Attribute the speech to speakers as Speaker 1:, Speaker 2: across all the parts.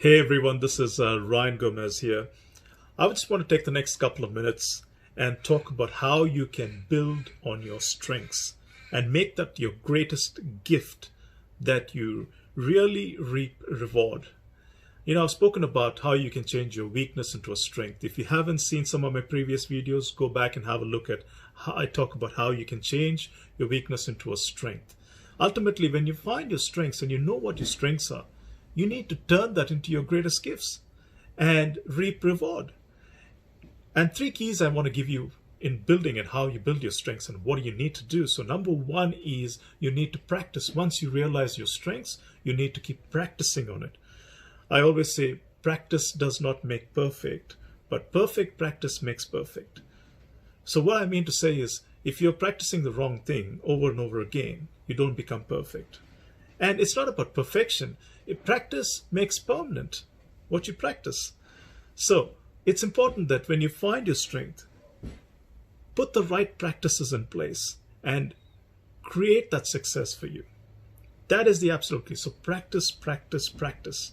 Speaker 1: Hey everyone, this is Ryan Gomez here. I just want to take the next couple of minutes and talk about how you can build on your strengths and make that your greatest gift that you really reap reward. I've spoken about how you can change your weakness into a strength. If you haven't seen some of my previous videos, go back and have a look at how I talk about how you can change your weakness into a strength. Ultimately, when you find your strengths and you know what your strengths are, you need to turn that into your greatest gifts and reap reward. And three keys I want to give you in building and how you build your strengths and what do you need to do. So number one is you need to practice. Once you realize your strengths, you need to keep practicing on it. I always say practice does not make perfect, but perfect practice makes perfect. So what I mean to say is if you're practicing the wrong thing over and over again, you don't become perfect. And it's not about perfection. Practice makes permanent what you practice. So it's important that when you find your strength, put the right practices in place and create that success for you. That is the absolute key. So practice, practice, practice.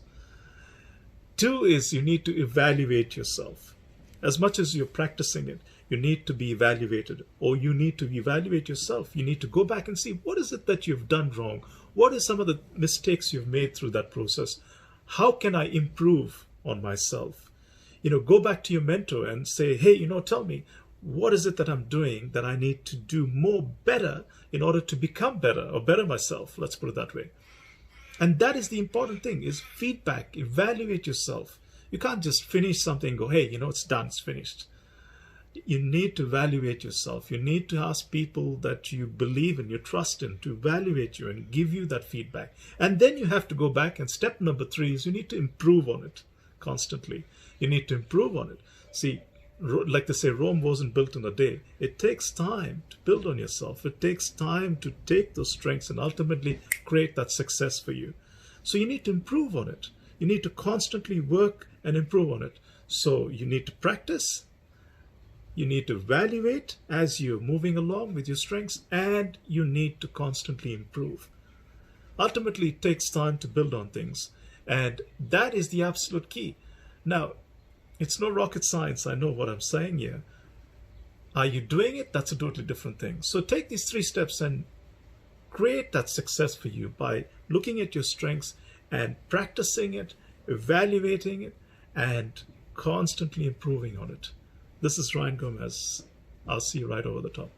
Speaker 1: Two is you need to evaluate yourself. As much as you're practicing it, you need to be evaluated, or you need to evaluate yourself. You need to go back and see what is it that you've done wrong? What are some of the mistakes you've made through that process? How can I improve on myself? Go back to your mentor and say, hey, tell me, what is it that I'm doing that I need to do more better in order to become better or better myself? Let's put it that way. And that is the important thing, is feedback. Evaluate yourself. You can't just finish something and go, hey, it's done, it's finished. You need to evaluate yourself. You need to ask people that you believe in, you trust in, to evaluate you and give you that feedback. And then you have to go back, and step number three is you need to improve on it constantly. You need to improve on it. See, like they say, Rome wasn't built in a day. It takes time to build on yourself. It takes time to take those strengths and ultimately create that success for you. So you need to improve on it. You need to constantly work and improve on it. So you need to practice. You need to evaluate as you're moving along with your strengths, and you need to constantly improve. Ultimately, it takes time to build on things, and that is the absolute key. Now, it's no rocket science. I know what I'm saying here. Are you doing it? That's a totally different thing. So take these three steps and create that success for you by looking at your strengths and practicing it, evaluating it, and constantly improving on it. This is Ryan Gomez. I'll see you right over the top.